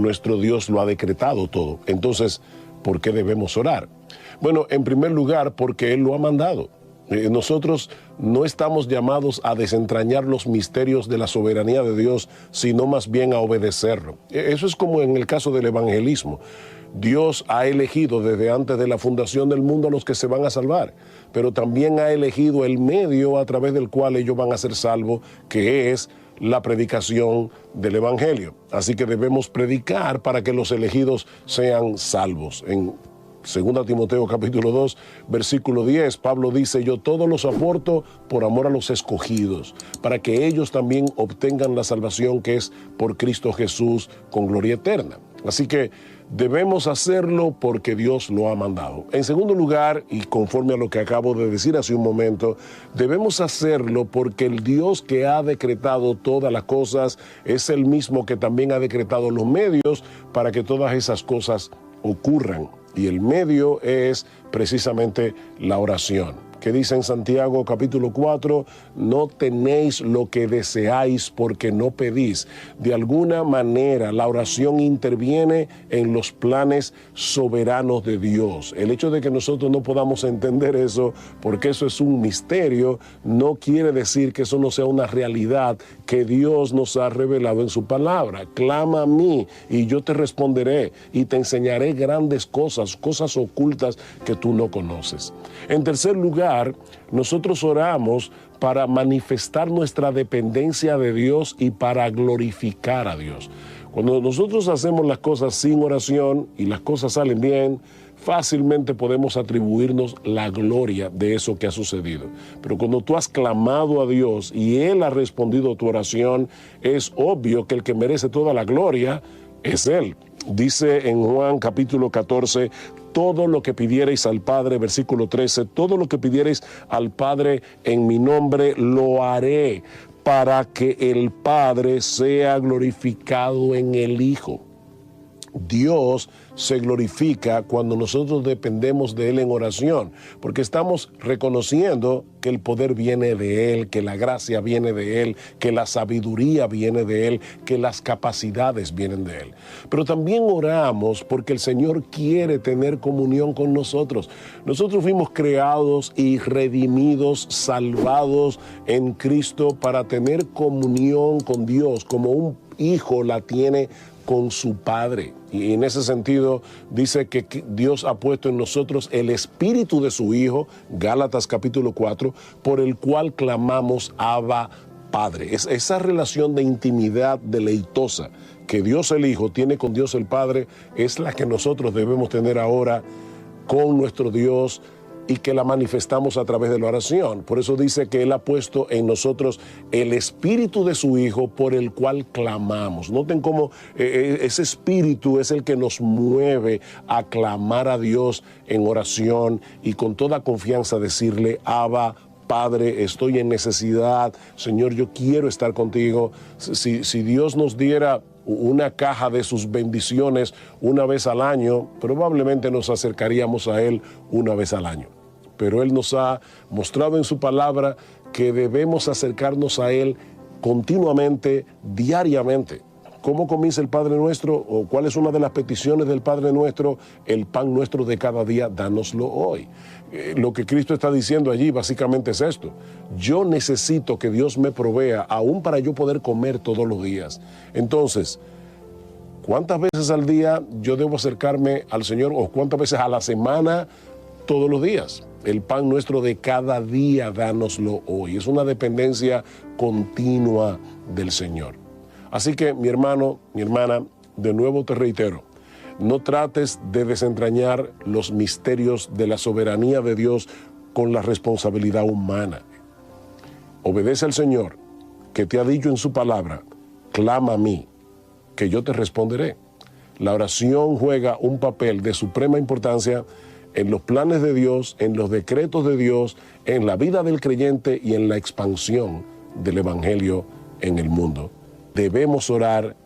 nuestro Dios lo ha decretado todo. Entonces, ¿por qué debemos orar? Bueno, en primer lugar, porque Él lo ha mandado. Nosotros no estamos llamados a desentrañar los misterios de la soberanía de Dios, sino más bien a obedecerlo. Eso es como en el caso del evangelismo. Dios ha elegido desde antes de la fundación del mundo a los que se van a salvar, pero también ha elegido el medio a través del cual ellos van a ser salvos, que es la predicación del evangelio. Así que debemos predicar para que los elegidos sean salvos. En 2 Timoteo capítulo 2, versículo 10, Pablo dice: yo todo lo soporto por amor a los escogidos, para que ellos también obtengan la salvación que es por Cristo Jesús con gloria eterna. Así que debemos hacerlo porque Dios lo ha mandado. En segundo lugar, y conforme a lo que acabo de decir hace un momento, debemos hacerlo porque el Dios que ha decretado todas las cosas es el mismo que también ha decretado los medios para que todas esas cosas ocurran. Y el medio es precisamente la oración. Que dice en Santiago capítulo 4, no tenéis lo que deseáis porque no pedís. De alguna manera la oración interviene en los planes soberanos de Dios. El hecho de que nosotros no podamos entender eso, porque eso es un misterio, no quiere decir que eso no sea una realidad que Dios nos ha revelado en su palabra. Clama a mí y yo te responderé y te enseñaré grandes cosas, cosas ocultas que tú no conoces. En tercer lugar, nosotros oramos para manifestar nuestra dependencia de Dios y para glorificar a Dios. Cuando nosotros hacemos las cosas sin oración y las cosas salen bien, fácilmente podemos atribuirnos la gloria de eso que ha sucedido. Pero cuando tú has clamado a Dios y Él ha respondido a tu oración, es obvio que el que merece toda la gloria es Él. Dice en Juan capítulo 14, todo lo que pidiereis al Padre, versículo 13, todo lo que pidiereis al Padre en mi nombre lo haré, para que el Padre sea glorificado en el Hijo. Dios se glorifica cuando nosotros dependemos de Él en oración, porque estamos reconociendo que el poder viene de Él, que la gracia viene de Él, que la sabiduría viene de Él, que las capacidades vienen de Él. Pero también oramos porque el Señor quiere tener comunión con nosotros. Nosotros fuimos creados y redimidos, salvados en Cristo para tener comunión con Dios, como un hijo la tiene con su Padre. Y en ese sentido dice que Dios ha puesto en nosotros el espíritu de su Hijo, Gálatas capítulo 4, por el cual clamamos Abba Padre. Es esa relación de intimidad deleitosa que Dios el Hijo tiene con Dios el Padre, es la que nosotros debemos tener ahora con nuestro Dios, y que la manifestamos a través de la oración. Por eso dice que Él ha puesto en nosotros el espíritu de su Hijo por el cual clamamos. Noten cómo ese espíritu es el que nos mueve a clamar a Dios en oración y con toda confianza decirle: Abba, Padre, estoy en necesidad, Señor, yo quiero estar contigo. Si Dios nos diera una caja de sus bendiciones una vez al año, probablemente nos acercaríamos a Él una vez al año. Pero Él nos ha mostrado en su palabra que debemos acercarnos a Él continuamente, diariamente. ¿Cómo comienza el Padre Nuestro? ¿O cuál es una de las peticiones del Padre Nuestro? El pan nuestro de cada día, dánoslo hoy. Lo que Cristo está diciendo allí básicamente es esto: yo necesito que Dios me provea aún para yo poder comer todos los días. Entonces, ¿cuántas veces al día yo debo acercarme al Señor, o cuántas veces a la semana? Todos los días. El pan nuestro de cada día, dánoslo hoy. Es una dependencia continua del Señor. Así que, mi hermano, mi hermana, de nuevo te reitero, no trates de desentrañar los misterios de la soberanía de Dios con la responsabilidad humana. Obedece al Señor, que te ha dicho en su palabra: clama a mí, que yo te responderé. La oración juega un papel de suprema importancia en los planes de Dios, en los decretos de Dios, en la vida del creyente y en la expansión del Evangelio en el mundo. Debemos orar,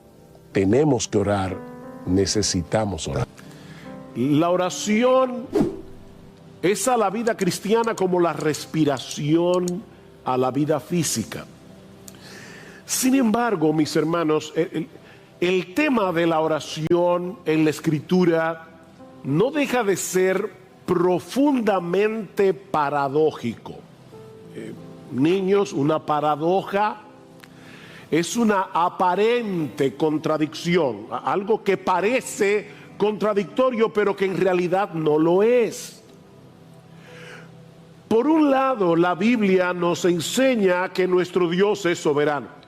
tenemos que orar, necesitamos orar. La oración es a la vida cristiana como la respiración a la vida física. Sin embargo, mis hermanos, el tema de la oración en la Escritura no deja de ser profundamente paradójico. Niños, una paradoja es una aparente contradicción, algo que parece contradictorio, pero que en realidad no lo es. Por un lado, la Biblia nos enseña que nuestro Dios es soberano.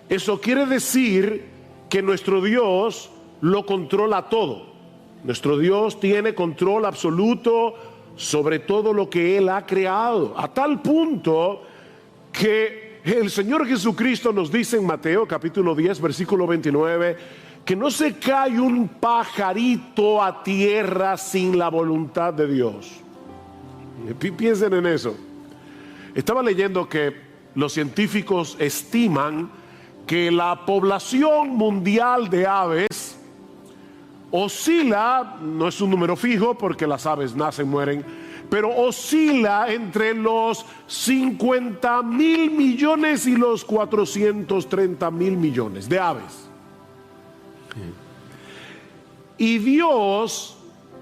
Eso quiere decir que nuestro Dios lo controla todo. Nuestro Dios tiene control absoluto sobre todo lo que Él ha creado, a tal punto que el Señor Jesucristo nos dice en Mateo capítulo 10, versículo 29, que no se cae un pajarito a tierra sin la voluntad de Dios. Piensen en eso. Estaba leyendo que los científicos estiman que la población mundial de aves oscila, no es un número fijo porque las aves nacen, mueren, pero oscila entre los 50,000 millones y los 430,000 millones de aves. Y Dios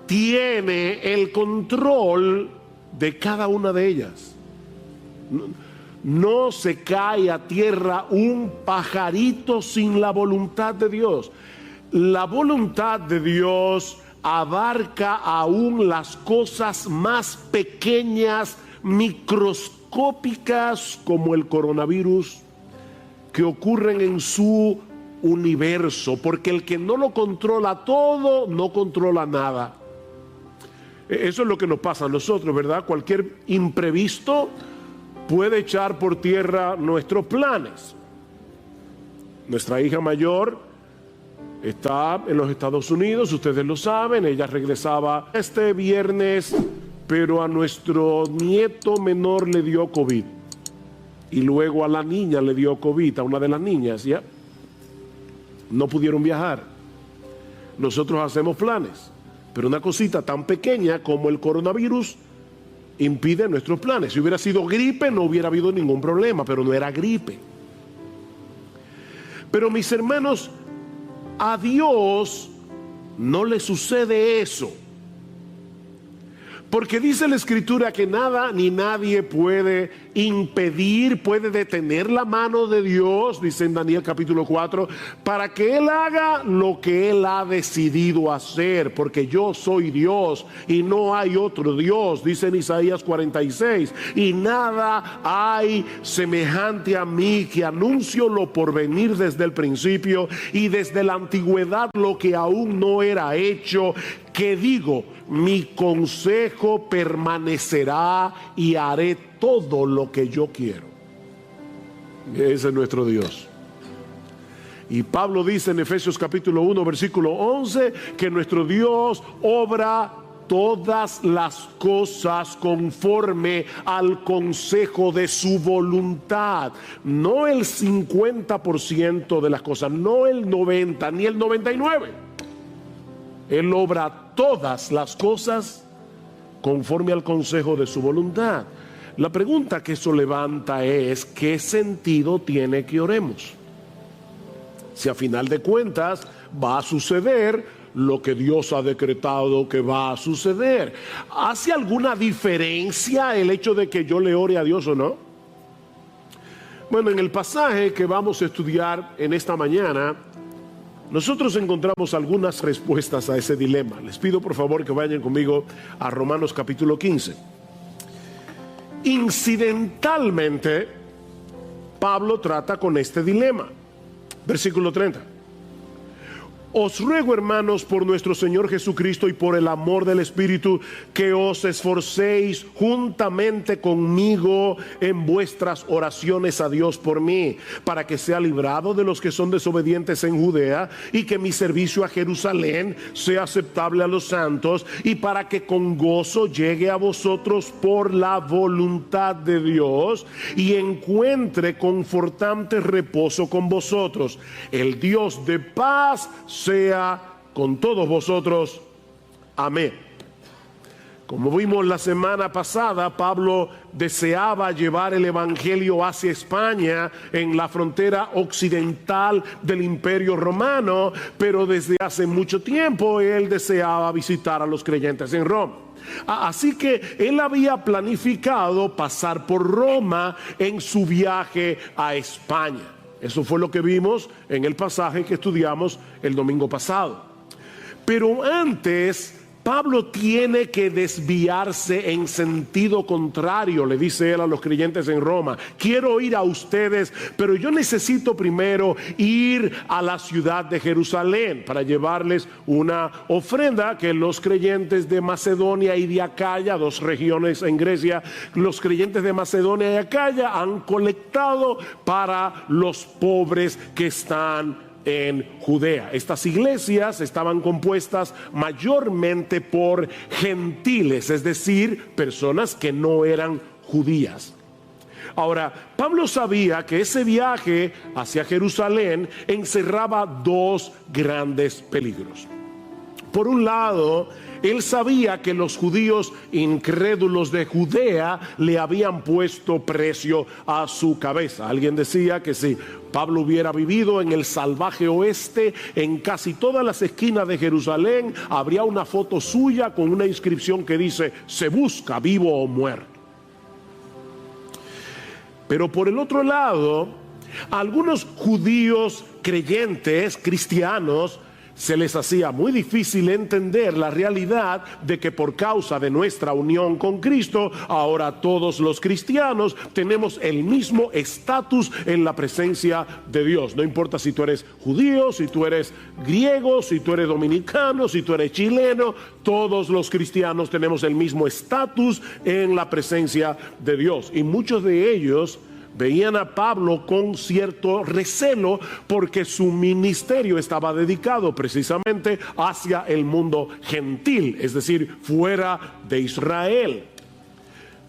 tiene el control de cada una de ellas. No se cae a tierra un pajarito sin la voluntad de Dios. La voluntad de Dios abarca aún las cosas más pequeñas, microscópicas, como el coronavirus, que ocurren en su universo, porque el que no lo controla todo, no controla nada. Eso es lo que nos pasa a nosotros, ¿verdad? Cualquier imprevisto puede echar por tierra nuestros planes. Nuestra hija mayor está en los Estados Unidos, ustedes lo saben, ella regresaba este viernes, pero a nuestro nieto menor le dio COVID. Y luego a la niña le dio COVID, a una de las niñas, ¿ya? No pudieron viajar. Nosotros hacemos planes, pero una cosita tan pequeña como el coronavirus impide nuestros planes. Si hubiera sido gripe no hubiera habido ningún problema, pero no era gripe. Pero mis hermanos, a Dios no le sucede eso, porque dice la Escritura que nada ni nadie puede impedir, puede detener la mano de Dios, dice en Daniel capítulo 4, para que Él haga lo que Él ha decidido hacer, porque yo soy Dios y no hay otro Dios, dice en Isaías 46, y nada hay semejante a mí, que anuncio lo por venir desde el principio y desde la antigüedad lo que aún no era hecho, que digo, mi consejo permanecerá y haré todo lo que yo quiero. Ese es nuestro Dios. Y Pablo dice en Efesios capítulo 1 versículo 11 que nuestro Dios obra todas las cosas conforme al consejo de su voluntad. No el 50% de las cosas, no el 90 ni el 99. Él obra todas las cosas conforme al consejo de su voluntad. La pregunta que eso levanta es: ¿qué sentido tiene que oremos? Si a final de cuentas va a suceder lo que Dios ha decretado que va a suceder. ¿Hace alguna diferencia el hecho de que yo le ore a Dios o no? Bueno, en el pasaje que vamos a estudiar en esta mañana, nosotros encontramos algunas respuestas a ese dilema. Les pido por favor que vayan conmigo a Romanos capítulo 15. Incidentalmente, Pablo trata con este dilema. Versículo 30. Os ruego, hermanos, por nuestro Señor Jesucristo y por el amor del Espíritu, que os esforcéis juntamente conmigo en vuestras oraciones a Dios por mí, para que sea librado de los que son desobedientes en Judea, y que mi servicio a Jerusalén sea aceptable a los santos, y para que con gozo llegue a vosotros por la voluntad de Dios, y encuentre confortante reposo con vosotros. El Dios de paz sea con todos vosotros. Amén. Como vimos la semana pasada, Pablo deseaba llevar el evangelio hacia España, en la frontera occidental del Imperio Romano, pero desde hace mucho tiempo él deseaba visitar a los creyentes en Roma. Así que él había planificado pasar por Roma en su viaje a España. Eso fue lo que vimos en el pasaje que estudiamos el domingo pasado. Pero antes, Pablo tiene que desviarse en sentido contrario, le dice él a los creyentes en Roma. Quiero ir a ustedes, pero yo necesito primero ir a la ciudad de Jerusalén para llevarles una ofrenda que los creyentes de Macedonia y de Acaya, dos regiones en Grecia, los creyentes de Macedonia y Acaya han colectado para los pobres que están en Judea. Estas iglesias estaban compuestas mayormente por gentiles, es decir, personas que no eran judías. Ahora, Pablo sabía que ese viaje hacia Jerusalén encerraba dos grandes peligros. Por un lado, él sabía que los judíos incrédulos de Judea le habían puesto precio a su cabeza. Alguien decía que si Pablo hubiera vivido en el salvaje oeste, en casi todas las esquinas de Jerusalén habría una foto suya con una inscripción que dice: se busca vivo o muerto. Pero por el otro lado, a algunos judíos creyentes, cristianos, se les hacía muy difícil entender la realidad de que por causa de nuestra unión con Cristo, ahora todos los cristianos tenemos el mismo estatus en la presencia de Dios. No importa si tú eres judío, si tú eres griego, si tú eres dominicano, si tú eres chileno, todos los cristianos tenemos el mismo estatus en la presencia de Dios. Y muchos de ellos veían a Pablo con cierto recelo porque su ministerio estaba dedicado precisamente hacia el mundo gentil, es decir, fuera de Israel.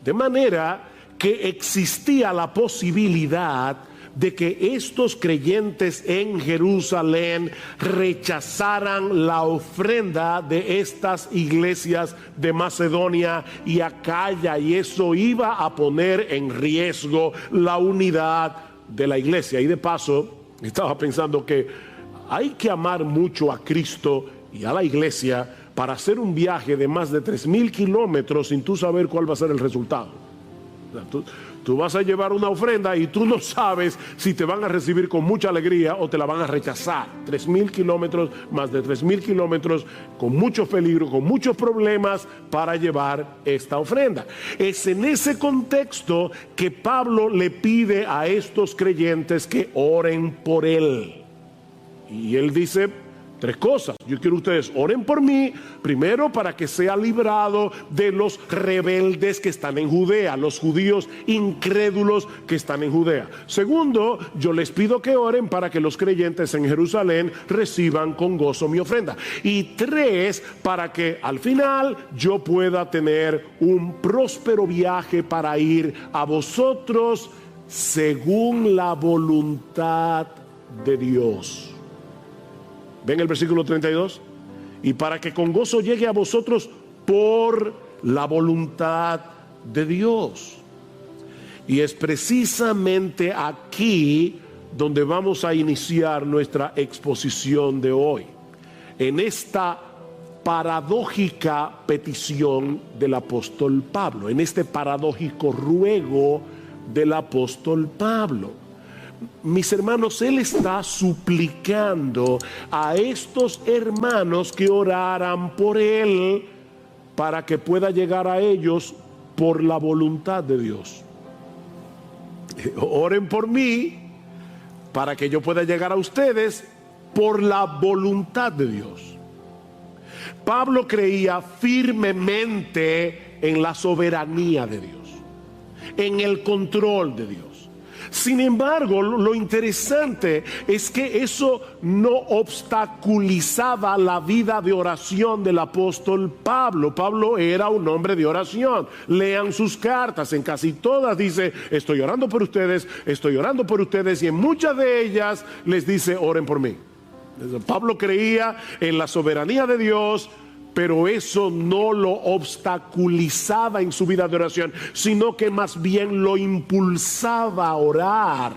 De manera que existía la posibilidad de que estos creyentes en Jerusalén rechazaran la ofrenda de estas iglesias de Macedonia y Acaya, y eso iba a poner en riesgo la unidad de la iglesia. Y de paso, estaba pensando que hay que amar mucho a Cristo y a la iglesia para hacer un viaje de más de 3,000 kilómetros sin tú saber cuál va a ser el resultado. O sea, tú vas a llevar una ofrenda y tú no sabes si te van a recibir con mucha alegría o te la van a rechazar. 3,000 kilómetros, más de 3,000 kilómetros, con muchos peligros, con muchos problemas para llevar esta ofrenda. Es en ese contexto que Pablo le pide a estos creyentes que oren por él. Y él dice 3 cosas. Yo quiero que ustedes oren por mí, primero para que sea librado de los rebeldes que están en Judea, los judíos incrédulos que están en Judea. Segundo, yo les pido que oren para que los creyentes en Jerusalén reciban con gozo mi ofrenda. Y 3, para que al final yo pueda tener un próspero viaje para ir a vosotros según la voluntad de Dios. ¿Ven el versículo 32? Y para que con gozo llegue a vosotros por la voluntad de Dios. Y es precisamente aquí donde vamos a iniciar nuestra exposición de hoy, en esta paradójica petición del apóstol Pablo, en este paradójico ruego del apóstol Pablo. Mis hermanos, él está suplicando a estos hermanos que oraran por él para que pueda llegar a ellos por la voluntad de Dios. Oren por mí para que yo pueda llegar a ustedes por la voluntad de Dios. Pablo creía firmemente en la soberanía de Dios, en el control de Dios. Sin embargo, lo interesante es que eso no obstaculizaba la vida de oración del apóstol Pablo. Pablo era un hombre de oración. Lean sus cartas, en casi todas dice: estoy orando por ustedes, estoy orando por ustedes, y en muchas de ellas les dice: oren por mí. Pablo creía en la soberanía de Dios, pero eso no lo obstaculizaba en su vida de oración, sino que más bien lo impulsaba a orar.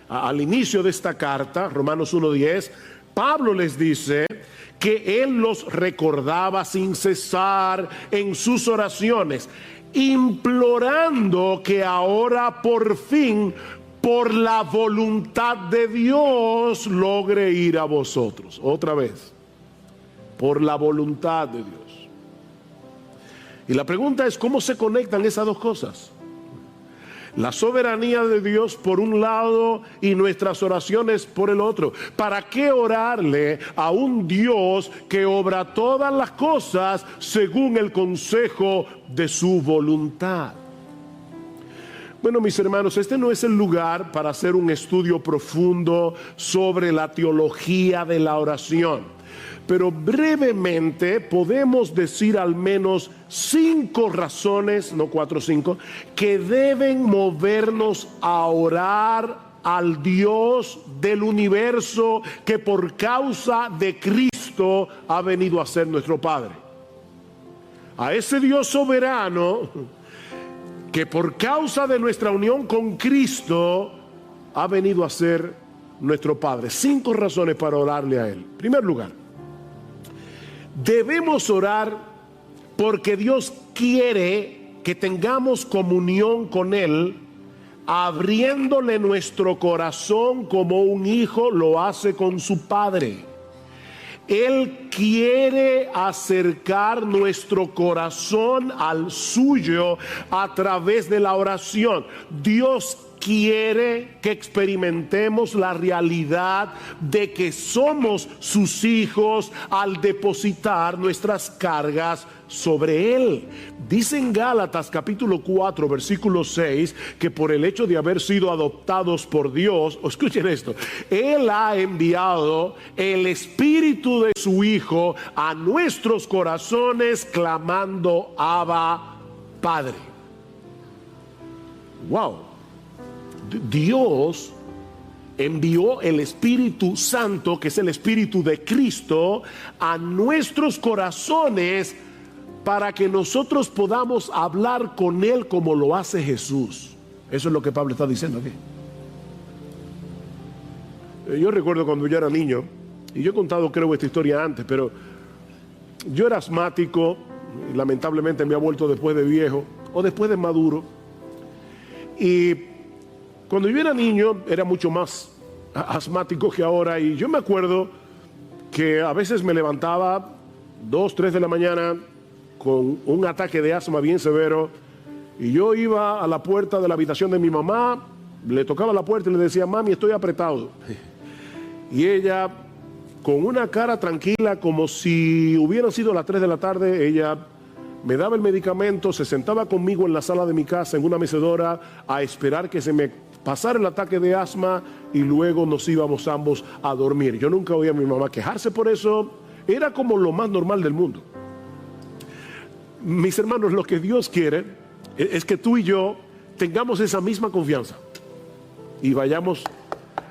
Al inicio de esta carta, Romanos 1:10, Pablo les dice que él los recordaba sin cesar en sus oraciones, implorando que ahora por fin, por la voluntad de Dios, logre ir a vosotros. Otra vez, por la voluntad de Dios. Y la pregunta es, ¿cómo se conectan esas dos cosas? La soberanía de Dios por un lado y nuestras oraciones por el otro. ¿Para qué orarle a un Dios que obra todas las cosas según el consejo de su voluntad? Bueno, mis hermanos, este no es el lugar para hacer un estudio profundo sobre la teología de la oración. Pero brevemente podemos decir al menos 5 razones, no 4 o 5, que deben movernos a orar al Dios del universo que por causa de Cristo ha venido a ser nuestro Padre. A ese Dios soberano que por causa de nuestra unión con Cristo ha venido a ser nuestro Padre. 5 razones para orarle a Él. En primer lugar, debemos orar porque Dios quiere que tengamos comunión con Él, abriéndole nuestro corazón como un hijo lo hace con su padre. Él quiere acercar nuestro corazón al suyo a través de la oración. Dios quiere que experimentemos la realidad de que somos sus hijos al depositar nuestras cargas sobre Él. Dice en Gálatas capítulo 4 versículo 6 que por el hecho de haber sido adoptados por Dios, escuchen esto, Él ha enviado el Espíritu de su Hijo a nuestros corazones clamando Abba, Padre. Wow. Dios envió el Espíritu Santo, que es el Espíritu de Cristo, a nuestros corazones para que nosotros podamos hablar con Él como lo hace Jesús. Eso es lo que Pablo está diciendo aquí. Yo recuerdo cuando yo era niño, y yo he contado creo esta historia antes, pero yo era asmático, y lamentablemente me ha vuelto después de viejo, o después de maduro, y cuando yo era niño era mucho más asmático que ahora, y yo me acuerdo que a veces me levantaba 2, 3 de la mañana con un ataque de asma bien severo, y yo iba a la puerta de la habitación de mi mamá, le tocaba la puerta y le decía: mami, estoy apretado. Y ella, con una cara tranquila, como si hubieran sido las 3 de la tarde, ella me daba el medicamento, se sentaba conmigo en la sala de mi casa en una mecedora a esperar que se me pasara el ataque de asma, y luego nos íbamos ambos a dormir. Yo nunca oía a mi mamá quejarse por eso, era como lo más normal del mundo. Mis hermanos, lo que Dios quiere es que tú y yo tengamos esa misma confianza y vayamos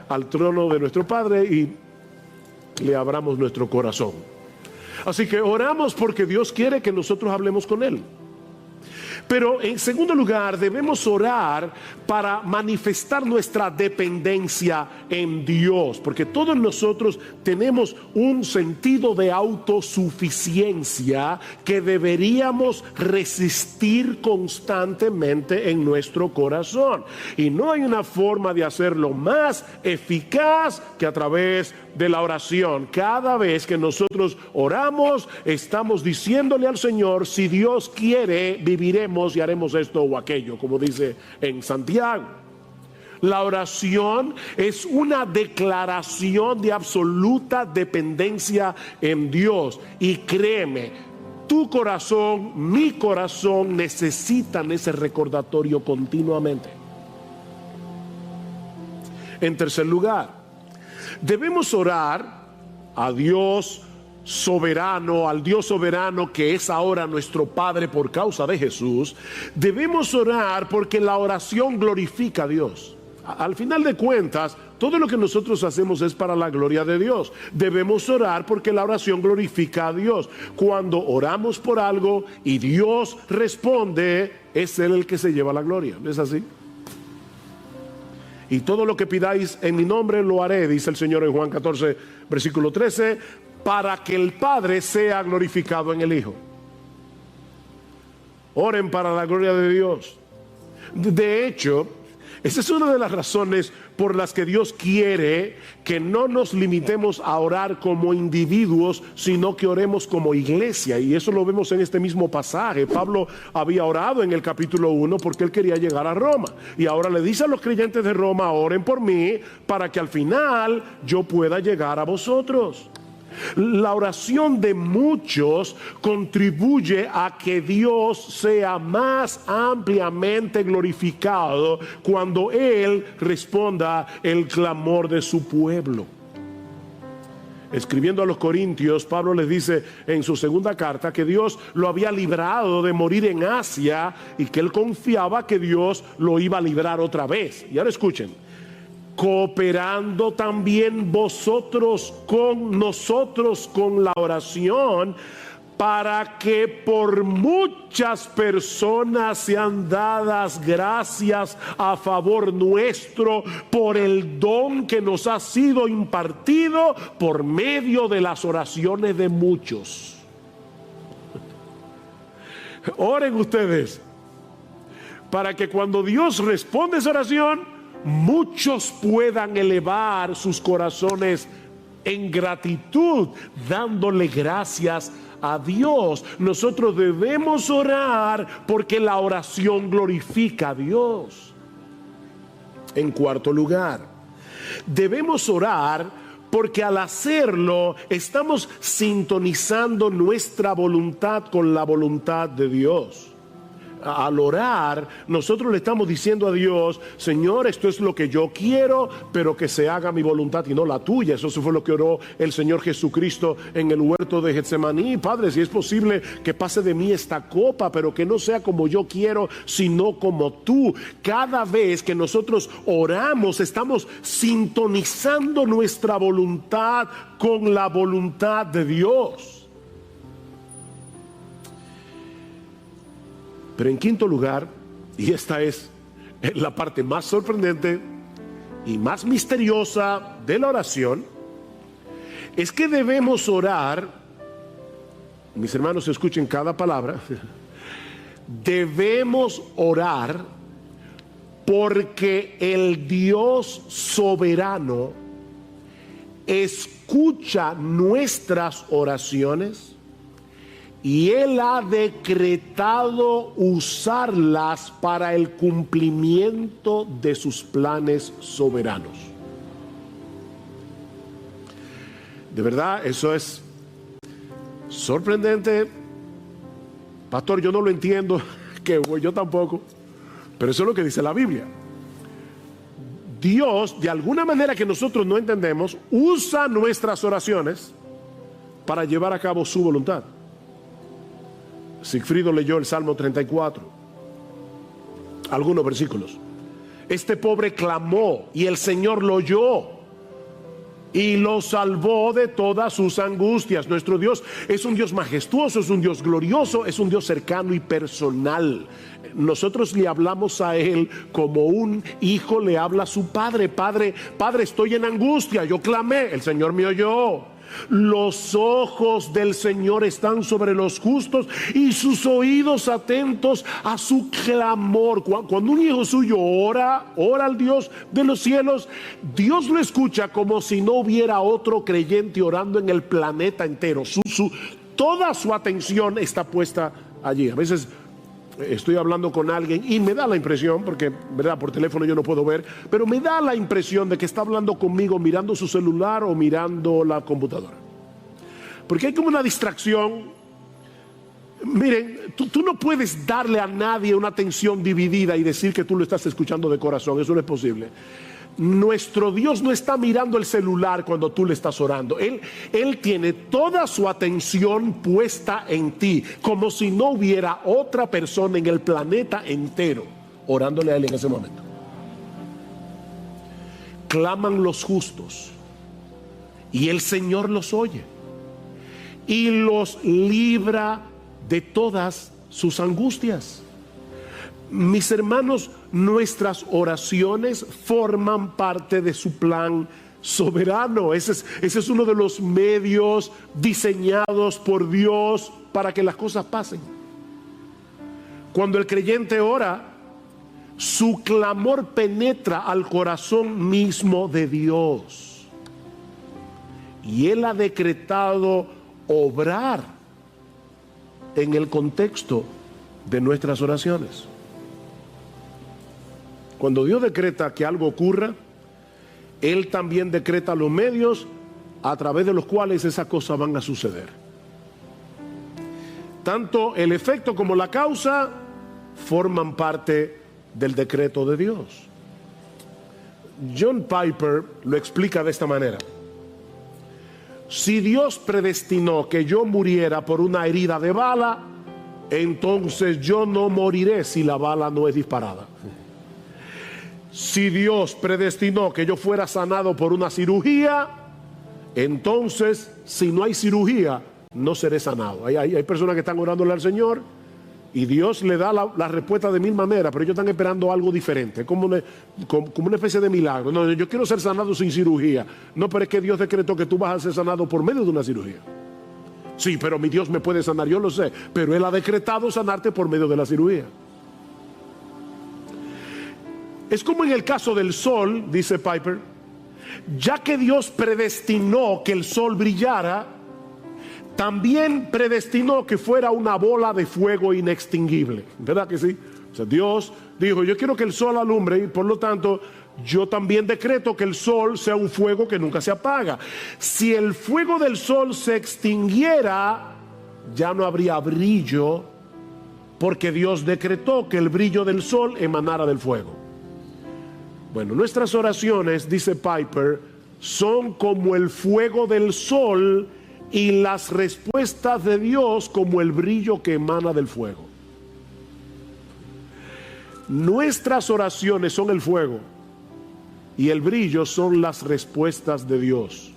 al trono de nuestro Padre y le abramos nuestro corazón. Así que oramos porque Dios quiere que nosotros hablemos con Él. Pero en segundo lugar, debemos orar para manifestar nuestra dependencia en Dios, porque todos nosotros tenemos un sentido de autosuficiencia que deberíamos resistir constantemente en nuestro corazón. Y no hay una forma de hacerlo más eficaz que a través de la oración. Cada vez que nosotros oramos, estamos diciéndole al Señor: si Dios quiere, viviremos y haremos esto o aquello, como dice en Santiago. La oración es una declaración de absoluta dependencia en Dios, y créeme, tu corazón, mi corazón necesitan ese recordatorio continuamente. En tercer lugar, debemos orar a Dios soberano, al Dios soberano que es ahora nuestro Padre por causa de Jesús. Debemos orar porque la oración glorifica a Dios. Al final de cuentas, todo lo que nosotros hacemos es para la gloria de Dios. Debemos orar porque la oración glorifica a Dios. Cuando oramos por algo y Dios responde, es Él el que se lleva la gloria. ¿No es así? Y todo lo que pidáis en mi nombre lo haré, dice el Señor en Juan 14, versículo 13, para que el Padre sea glorificado en el Hijo. Oren para la gloria de Dios. De hecho, esa es una de las razones por las que Dios quiere que no nos limitemos a orar como individuos, sino que oremos como iglesia. Y eso lo vemos en este mismo pasaje. Pablo había orado en el capítulo 1 porque él quería llegar a Roma. Y ahora le dice a los creyentes de Roma, oren por mí para que al final yo pueda llegar a vosotros. La oración de muchos contribuye a que Dios sea más ampliamente glorificado cuando Él responda el clamor de su pueblo. Escribiendo a los Corintios, Pablo les dice en su segunda carta que Dios lo había librado de morir en Asia y que él confiaba que Dios lo iba a librar otra vez. Y ahora escuchen. Cooperando también vosotros con nosotros con la oración, para que por muchas personas sean dadas gracias a favor nuestro por el don que nos ha sido impartido por medio de las oraciones de muchos. Oren ustedes para que cuando Dios responde esa oración, muchos puedan elevar sus corazones en gratitud, dándole gracias a Dios. Nosotros debemos orar porque la oración glorifica a Dios. En cuarto lugar, debemos orar porque al hacerlo estamos sintonizando nuestra voluntad con la voluntad de Dios. Al orar, nosotros le estamos diciendo a Dios, Señor, esto es lo que yo quiero, pero que se haga mi voluntad y no la tuya. Eso fue lo que oró el Señor Jesucristo en el huerto de Getsemaní. Padre, si es posible que pase de mí esta copa, pero que no sea como yo quiero, sino como tú. Cada vez que nosotros oramos, estamos sintonizando nuestra voluntad con la voluntad de Dios. Pero en quinto lugar, y esta es la parte más sorprendente y más misteriosa de la oración, es que debemos orar, mis hermanos escuchen cada palabra, debemos orar porque el Dios soberano escucha nuestras oraciones y Él ha decretado usarlas para el cumplimiento de sus planes soberanos. De verdad, eso es sorprendente. Pastor, yo no lo entiendo, que yo tampoco, pero eso es lo que dice la Biblia. Dios, de alguna manera que nosotros no entendemos, usa nuestras oraciones para llevar a cabo su voluntad. Sigfrido leyó el Salmo 34, algunos versículos. Este pobre clamó y el Señor lo oyó y lo salvó de todas sus angustias. Nuestro Dios es un Dios majestuoso, es un Dios glorioso, es un Dios cercano y personal. Nosotros le hablamos a Él como un hijo le habla a su padre. Padre, estoy en angustia, yo clamé, el Señor me oyó. Los ojos del Señor están sobre los justos y sus oídos atentos a su clamor. Cuando un hijo suyo ora al Dios de los cielos, Dios lo escucha como si no hubiera otro creyente orando en el planeta entero. Toda su atención está puesta allí. A veces estoy hablando con alguien y me da la impresión, porque verdad, por teléfono yo no puedo ver, pero me da la impresión de que está hablando conmigo mirando su celular o mirando la computadora, porque hay como una distracción. Miren, tú no puedes darle a nadie una atención dividida y decir que tú lo estás escuchando de corazón. Eso no es posible. Nuestro Dios no está mirando el celular cuando tú le estás orando. Él tiene toda su atención puesta en ti, como si no hubiera otra persona en el planeta entero orándole a Él en ese momento. claman los justos, y el Señor los oye, y los libra de todas sus angustias. Mis hermanos, nuestras oraciones forman parte de su plan soberano. Ese es uno de los medios diseñados por Dios para que las cosas pasen. Cuando el creyente ora, su clamor penetra al corazón mismo de Dios, y Él ha decretado obrar en el contexto de nuestras oraciones. Cuando Dios decreta que algo ocurra, Él también decreta los medios a través de los cuales esas cosas van a suceder. Tanto el efecto como la causa forman parte del decreto de Dios. John Piper lo explica de esta manera: si Dios predestinó que yo muriera por una herida de bala, entonces yo no moriré si la bala no es disparada. Si Dios predestinó que yo fuera sanado por una cirugía, entonces si no hay cirugía, no seré sanado. Hay personas que están orándole al Señor y Dios le da la respuesta de mil maneras, pero ellos están esperando algo diferente, como una especie de milagro. No, yo quiero ser sanado sin cirugía. No, pero es que Dios decretó que tú vas a ser sanado por medio de una cirugía. Sí, pero mi Dios me puede sanar, yo lo sé, pero Él ha decretado sanarte por medio de la cirugía. Es como en el caso del sol, dice Piper, ya que Dios predestinó que el sol brillara, también predestinó que fuera una bola de fuego inextinguible. ¿Verdad que sí? O sea, Dios dijo, yo quiero que el sol alumbre, y por lo tanto yo también decreto que el sol sea un fuego que nunca se apaga. Si el fuego del sol se extinguiera, ya no habría brillo, porque Dios decretó que el brillo del sol emanara del fuego. Bueno, nuestras oraciones, dice Piper, son como el fuego del sol y las respuestas de Dios como el brillo que emana del fuego. Nuestras oraciones son el fuego y el brillo son las respuestas de Dios.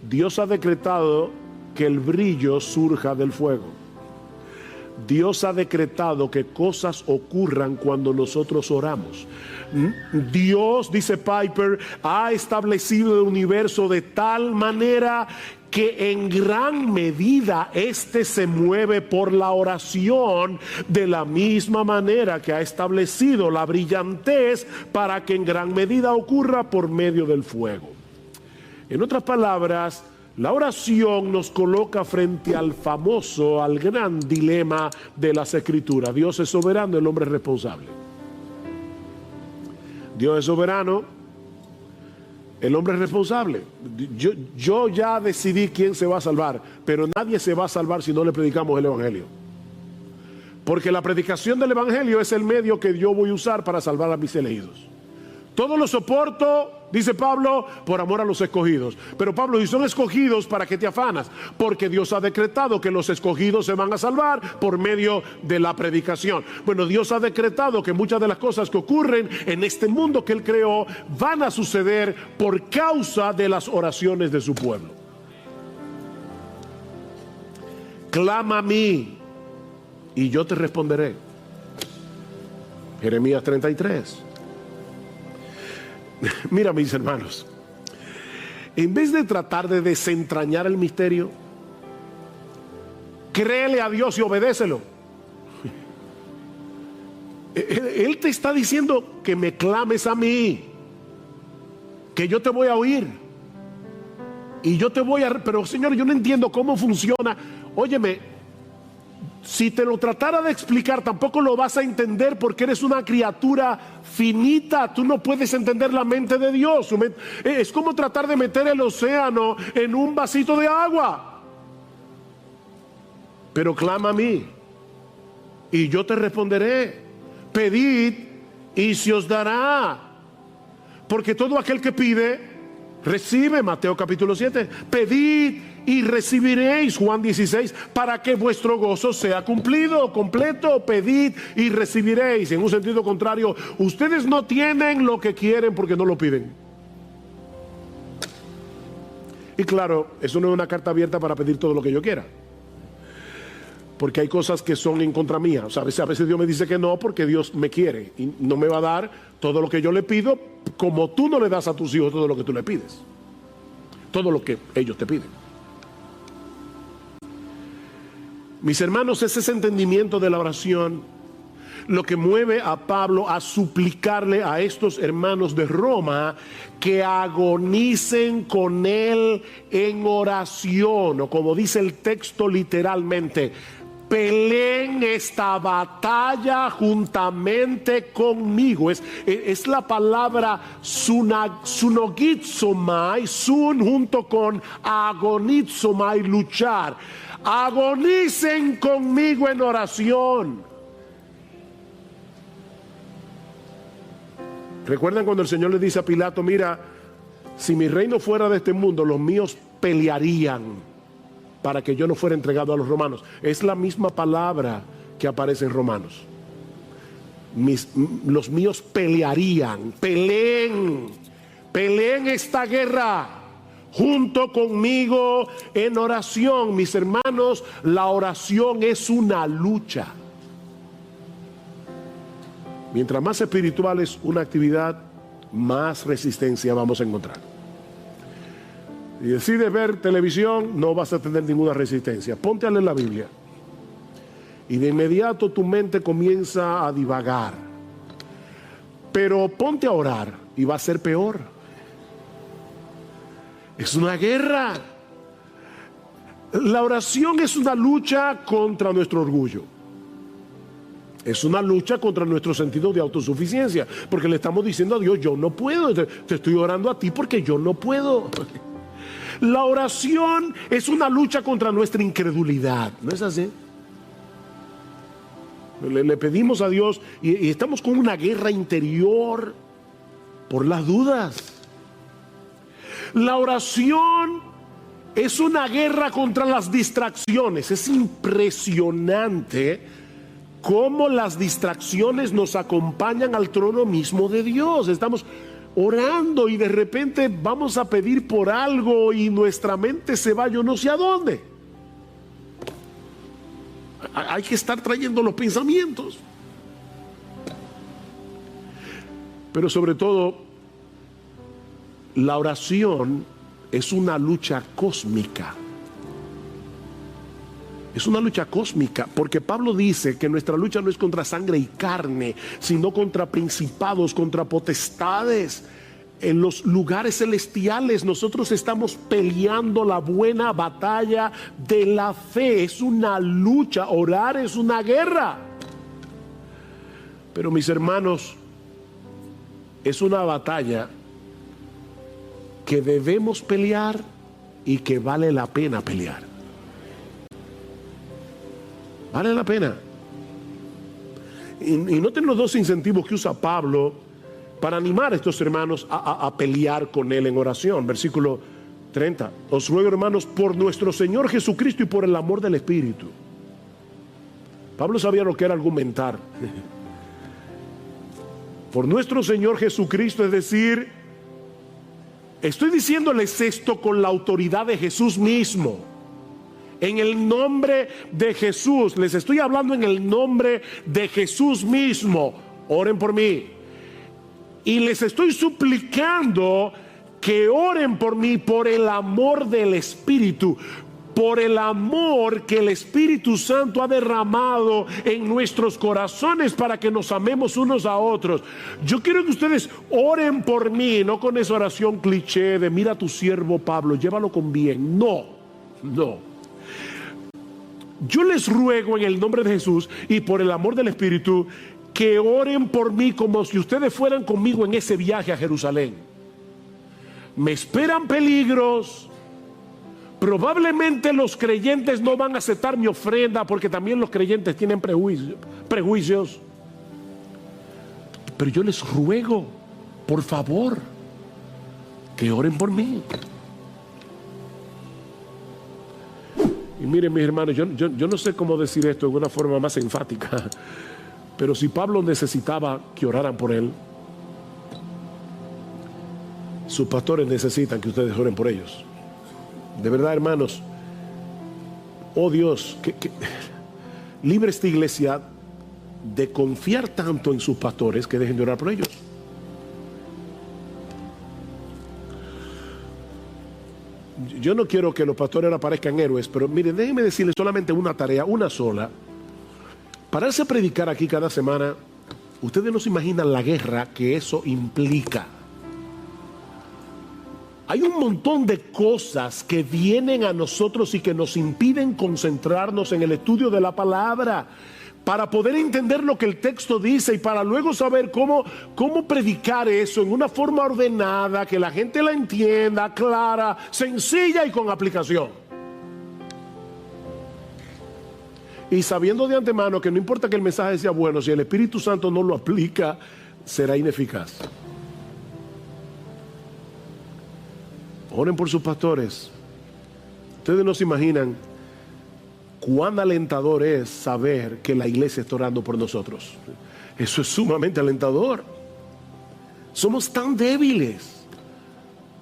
Dios ha decretado que el brillo surja del fuego. Dios ha decretado que cosas ocurran cuando nosotros oramos. Dios, dice Piper, ha establecido el universo de tal manera que en gran medida éste se mueve por la oración, de la misma manera que ha establecido la brillantez para que en gran medida ocurra por medio del fuego. En otras palabras, la oración nos coloca frente al famoso, al gran dilema de las Escrituras. Dios es soberano, el hombre es responsable. Dios es soberano, el hombre es responsable. Yo ya decidí quién se va a salvar, pero nadie se va a salvar si no le predicamos el Evangelio. Porque la predicación del Evangelio es el medio que yo voy a usar para salvar a mis elegidos. Todo lo soporto, dice Pablo, por amor a los escogidos. Pero Pablo dice, son escogidos, ¿para qué te afanas? Porque Dios ha decretado que los escogidos se van a salvar por medio de la predicación. Bueno, Dios ha decretado que muchas de las cosas que ocurren en este mundo que Él creó van a suceder por causa de las oraciones de su pueblo. Clama a mí y yo te responderé. Jeremías 33. Mira, mis hermanos, en vez de tratar de desentrañar el misterio, créele a Dios y obedécelo. Él te está diciendo que me clames a mí, que yo te voy a oír y yo te voy a... Pero Señor, yo no entiendo cómo funciona. Óyeme, si te lo tratara de explicar, tampoco lo vas a entender, porque eres una criatura finita. Tú no puedes entender la mente de Dios. Es como tratar de meter el océano en un vasito de agua. Pero clama a mí y yo te responderé. Pedid y se os dará, porque todo aquel que pide recibe. Mateo capítulo 7. Pedid y recibiréis, Juan 16, para que vuestro gozo sea cumplido, completo. Pedid y recibiréis. En un sentido contrario, ustedes no tienen lo que quieren porque no lo piden. Y claro, eso no es una carta abierta para pedir todo lo que yo quiera, porque hay cosas que son en contra mía. O sea, a veces Dios me dice que no porque Dios me quiere y no me va a dar todo lo que yo le pido, como tú no le das a tus hijos todo lo que tú le pides, todo lo que ellos te piden. Mis hermanos, es ese entendimiento de la oración lo que mueve a Pablo a suplicarle a estos hermanos de Roma que agonicen con él en oración, o como dice el texto literalmente, peleen esta batalla juntamente conmigo. Es la palabra sunogizomai, sun junto con agonizomai, luchar. Agonicen conmigo en oración. ¿Recuerdan cuando el Señor le dice a Pilato, mira, si mi reino fuera de este mundo, los míos pelearían para que yo no fuera entregado a los romanos? Es la misma palabra que aparece en Romanos. Los míos pelearían, peleen esta guerra junto conmigo en oración. Mis hermanos, la oración es una lucha. Mientras más espiritual es una actividad, más resistencia vamos a encontrar. Si decides ver televisión, no vas a tener ninguna resistencia. Ponte a leer la Biblia y de inmediato tu mente comienza a divagar. Pero ponte a orar y va a ser peor. Es una guerra. La oración es una lucha contra nuestro orgullo. Es una lucha contra nuestro sentido de autosuficiencia, porque le estamos diciendo a Dios, yo no puedo, te estoy orando a ti porque yo no puedo. La oración es una lucha contra nuestra incredulidad, ¿no es así? Le pedimos a Dios y estamos con una guerra interior por las dudas. La oración es una guerra contra las distracciones. Es impresionante cómo las distracciones nos acompañan al trono mismo de Dios. Estamos orando y de repente vamos a pedir por algo y nuestra mente se va yo no sé a dónde. Hay que estar trayendo los pensamientos. Pero sobre todo, la oración es una lucha cósmica. Es una lucha cósmica, porque Pablo dice que nuestra lucha no es contra sangre y carne, sino contra principados, contra potestades. En los lugares celestiales nosotros estamos peleando la buena batalla de la fe. Es una lucha, orar es una guerra. Pero mis hermanos, es una batalla que debemos pelear y que vale la pena pelear. Vale la pena. Y noten los dos incentivos que usa Pablo para animar a estos hermanos a pelear con él en oración. Versículo 30. Os ruego, hermanos, por nuestro Señor Jesucristo y por el amor del Espíritu. Pablo sabía lo que era argumentar. Por nuestro Señor Jesucristo, es decir, estoy diciéndoles esto con la autoridad de Jesús mismo. En el nombre de Jesús, les estoy hablando en el nombre de Jesús mismo. Oren por mí. Y les estoy suplicando que oren por mí por el amor del Espíritu, por el amor que el Espíritu Santo ha derramado en nuestros corazones para que nos amemos unos a otros. Yo quiero que ustedes oren por mí, no con esa oración cliché de mira a tu siervo Pablo, llévalo con bien. No. Yo les ruego en el nombre de Jesús y por el amor del Espíritu que oren por mí como si ustedes fueran conmigo en ese viaje a Jerusalén. Me esperan peligros. Probablemente los creyentes no van a aceptar mi ofrenda porque también los creyentes tienen prejuicios. Pero yo les ruego, por favor, que oren por mí. Y miren, mis hermanos, yo no sé cómo decir esto de una forma más enfática, pero si Pablo necesitaba que oraran por él, sus pastores necesitan que ustedes oren por ellos. De verdad, hermanos, oh Dios, que libre esta iglesia de confiar tanto en sus pastores que dejen de orar por ellos. Yo no quiero que los pastores ahora parezcan héroes, pero miren, déjenme decirles solamente una tarea, una sola. Pararse a predicar aquí cada semana, ustedes no se imaginan la guerra que eso implica. Hay un montón de cosas que vienen a nosotros y que nos impiden concentrarnos en el estudio de la palabra, para poder entender lo que el texto dice y para luego saber cómo predicar eso en una forma ordenada, que la gente la entienda, clara, sencilla y con aplicación. Y sabiendo de antemano que no importa que el mensaje sea bueno, si el Espíritu Santo no lo aplica, será ineficaz. Oren por sus pastores. Ustedes no se imaginan cuán alentador es saber que la iglesia está orando por nosotros. Eso es sumamente alentador. Somos tan débiles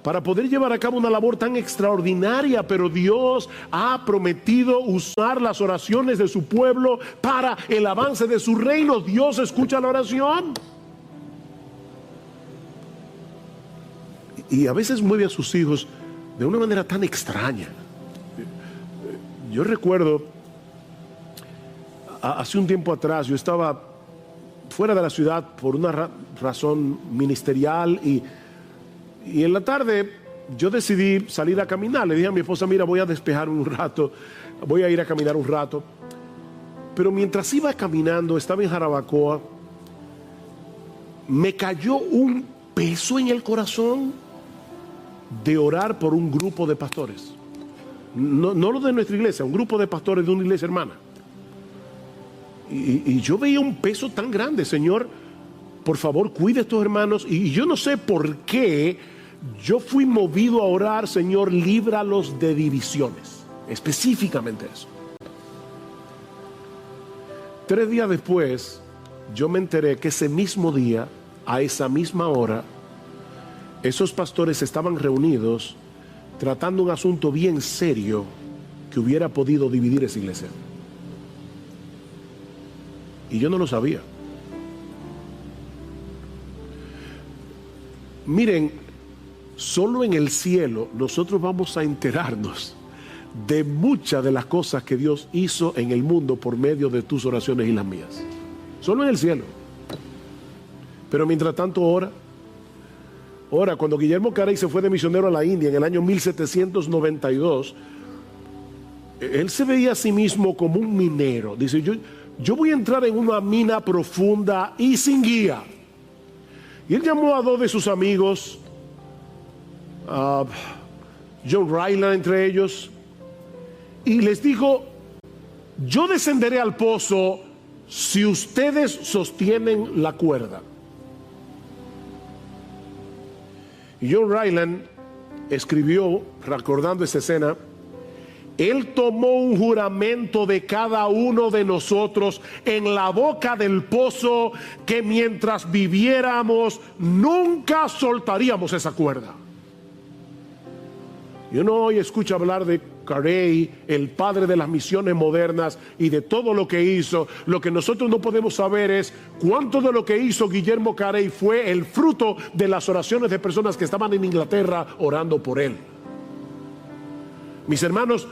para poder llevar a cabo una labor tan extraordinaria, pero Dios ha prometido usar las oraciones de su pueblo para el avance de su reino. Dios escucha la oración. Y a veces mueve a sus hijos de una manera tan extraña. Yo recuerdo, hace un tiempo atrás, yo estaba fuera de la ciudad por una razón ministerial y en la tarde yo decidí salir a caminar. Le dije a mi esposa, mira, voy a despejar un rato, voy a ir a caminar un rato. Pero mientras iba caminando, estaba en Jarabacoa, me cayó un peso en el corazón de orar por un grupo de pastores. No lo de nuestra iglesia, un grupo de pastores de una iglesia hermana. Y yo veía un peso tan grande. Señor, por favor, cuide a estos hermanos. Y yo no sé por qué yo fui movido a orar, Señor, líbralos de divisiones. Específicamente eso. 3 días después, yo me enteré que ese mismo día, a esa misma hora, esos pastores estaban reunidos tratando un asunto bien serio que hubiera podido dividir esa iglesia. Y yo no lo sabía. Miren, solo en el cielo nosotros vamos a enterarnos de muchas de las cosas que Dios hizo en el mundo por medio de tus oraciones y las mías. Solo en el cielo. Pero mientras tanto, ora. Ahora, cuando Guillermo Carey se fue de misionero a la India en el año 1792, él se veía a sí mismo como un minero. Dice, yo voy a entrar en una mina profunda y sin guía. Y él llamó a 2 de sus amigos, John Ryland entre ellos, y les dijo, yo descenderé al pozo si ustedes sostienen la cuerda. Y John Ryland escribió, recordando esta escena, él tomó un juramento de cada uno de nosotros en la boca del pozo, que mientras viviéramos nunca soltaríamos esa cuerda. Y uno hoy escucha hablar de Carey, el padre de las misiones modernas y de todo lo que hizo. Lo que nosotros no podemos saber es cuánto de lo que hizo Guillermo Carey fue el fruto de las oraciones de personas que estaban en Inglaterra orando por él. Mis hermanos,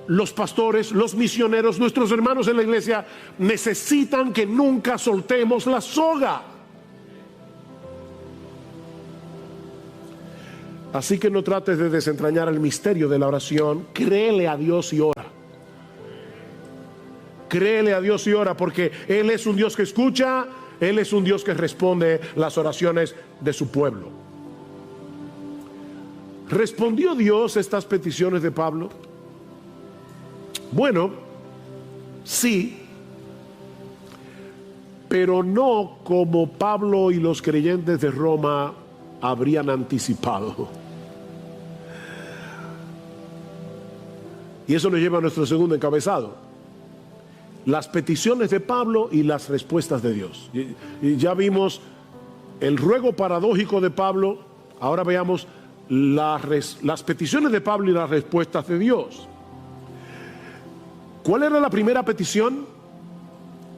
los pastores, los misioneros, nuestros hermanos en la iglesia necesitan que nunca soltemos la soga. Así que no trates de desentrañar el misterio de la oración. Créele a Dios y ora. Créele a Dios y ora, porque Él es un Dios que escucha, Él es un Dios que responde las oraciones de su pueblo. ¿Respondió Dios estas peticiones de Pablo? Bueno, sí, pero no como Pablo y los creyentes de Roma habrían anticipado. Y eso nos lleva a nuestro segundo encabezado: las peticiones de Pablo y las respuestas de Dios. Y ya vimos el ruego paradójico de Pablo. Ahora veamos las peticiones de Pablo y las respuestas de Dios. ¿Cuál era la primera petición?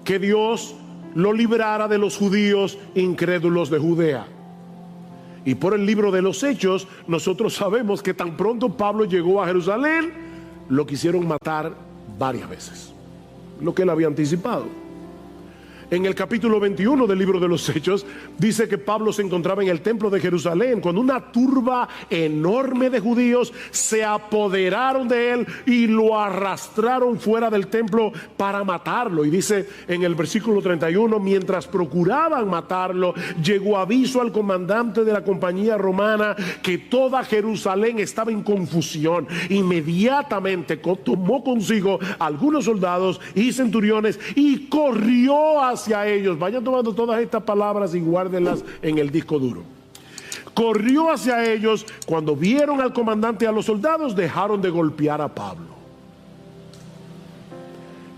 Que Dios lo librara de los judíos incrédulos de Judea. Y por el libro de los Hechos, nosotros sabemos que tan pronto Pablo llegó a Jerusalén, lo quisieron matar varias veces, lo que él había anticipado. En el capítulo 21 del libro de los Hechos, dice que Pablo se encontraba en el templo de Jerusalén cuando una turba enorme de judíos se apoderaron de él y lo arrastraron fuera del templo para matarlo. Y dice en el versículo 31, mientras procuraban matarlo, llegó aviso al comandante de la compañía romana que toda Jerusalén estaba en confusión. Inmediatamente tomó consigo algunos soldados y centuriones y corrió hacia ellos. Vayan tomando todas estas palabras y guárdenlas en el disco duro. Corrió hacia ellos. Cuando vieron al comandante y a los soldados, dejaron de golpear a Pablo.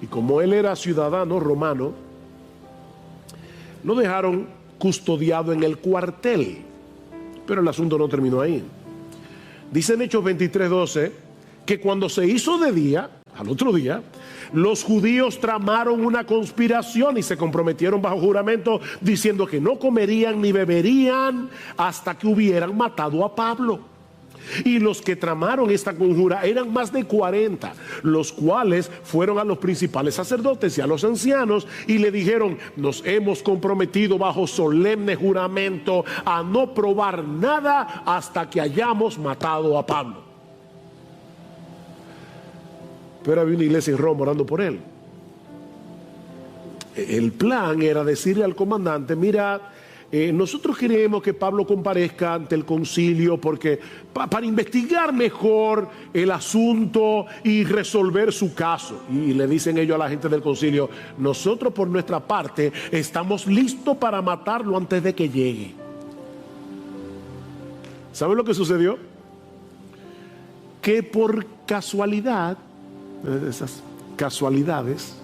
Y como él era ciudadano romano, lo dejaron custodiado en el cuartel. Pero el asunto no terminó ahí. Dice en Hechos 23:12 que cuando se hizo de día, al otro día, los judíos tramaron una conspiración y se comprometieron bajo juramento diciendo que no comerían ni beberían hasta que hubieran matado a Pablo. Y los que tramaron esta conjura eran más de 40, los cuales fueron a los principales sacerdotes y a los ancianos y le dijeron: nos hemos comprometido bajo solemne juramento a no probar nada hasta que hayamos matado a Pablo. Pero había una iglesia en Roma orando por él. El plan era decirle al comandante: mira, nosotros queremos que Pablo comparezca ante el concilio porque para investigar mejor el asunto y resolver su caso. Y le dicen ellos a la gente del concilio: nosotros por nuestra parte estamos listos para matarlo antes de que llegue. ¿Saben lo que sucedió? Que por casualidad, esas casualidades,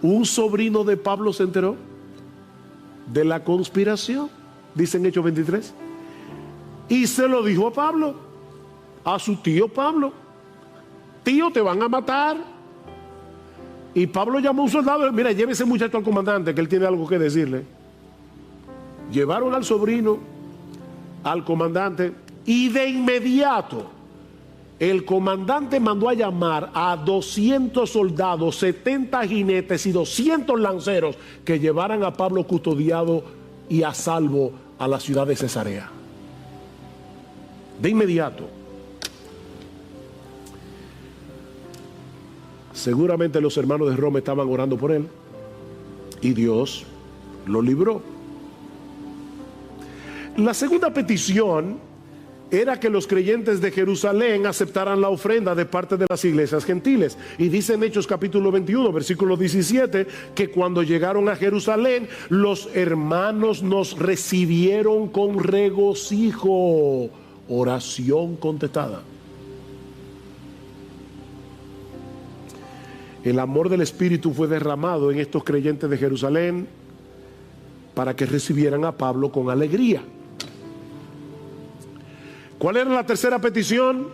un sobrino de Pablo se enteró de la conspiración, dice en Hechos 23, y se lo dijo a Pablo, a su tío Pablo: tío, te van a matar. Y Pablo llamó a un soldado: mira, lleve ese muchacho al comandante, que él tiene algo que decirle. Llevaron al sobrino al comandante y de inmediato el comandante mandó a llamar a 200 soldados, 70 jinetes y 200 lanceros que llevaran a Pablo custodiado y a salvo a la ciudad de Cesarea. De inmediato. Seguramente los hermanos de Roma estaban orando por él y Dios lo libró. La segunda petición era que los creyentes de Jerusalén aceptaran la ofrenda de parte de las iglesias gentiles. Y dice en Hechos capítulo 21, versículo 17, que cuando llegaron a Jerusalén, los hermanos nos recibieron con regocijo. Oración contestada. El amor del Espíritu fue derramado en estos creyentes de Jerusalén para que recibieran a Pablo con alegría. ¿Cuál era la tercera petición?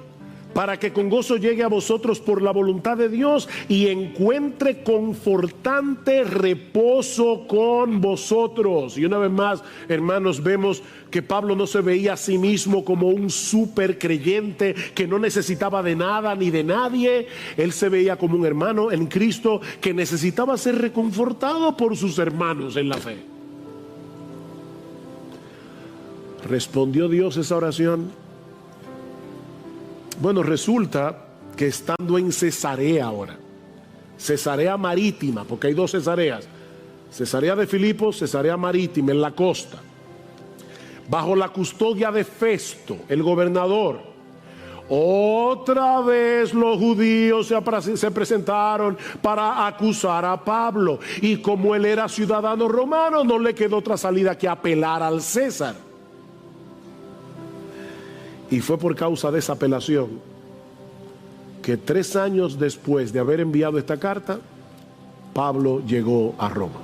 Para que con gozo llegue a vosotros por la voluntad de Dios y encuentre confortante reposo con vosotros. Y una vez más, hermanos, vemos que Pablo no se veía a sí mismo como un super creyente que no necesitaba de nada ni de nadie. Él se veía como un hermano en Cristo que necesitaba ser reconfortado por sus hermanos en la fe. ¿Respondió Dios esa oración? Bueno, resulta que estando en Cesarea ahora, Cesarea Marítima, porque hay dos Cesareas, Cesarea de Filipos, Cesarea Marítima, en la costa, bajo la custodia de Festo, el gobernador, otra vez los judíos se presentaron para acusar a Pablo, y como él era ciudadano romano, no le quedó otra salida que apelar al César. Y fue por causa de esa apelación que 3 años después de haber enviado esta carta, Pablo llegó a Roma.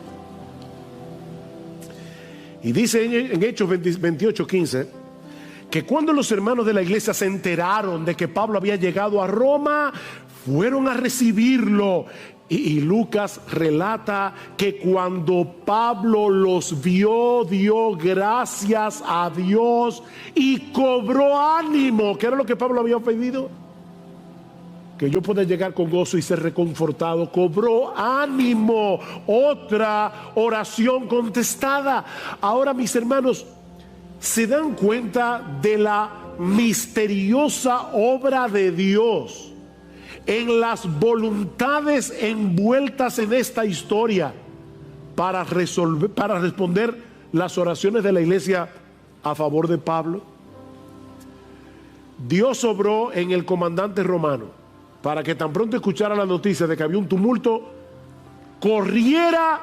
Y dice en Hechos 28:15 que cuando los hermanos de la iglesia se enteraron de que Pablo había llegado a Roma, fueron a recibirlo. Y Lucas relata que cuando Pablo los vio, dio gracias a Dios y cobró ánimo. ¿Qué era lo que Pablo había pedido? Que yo pueda llegar con gozo y ser reconfortado. Cobró ánimo. Otra oración contestada. Ahora, mis hermanos, ¿se dan cuenta de la misteriosa obra de Dios en las voluntades envueltas en esta historia para responder las oraciones de la iglesia a favor de Pablo? Dios obró en el comandante romano para que tan pronto escuchara la noticia de que había un tumulto, corriera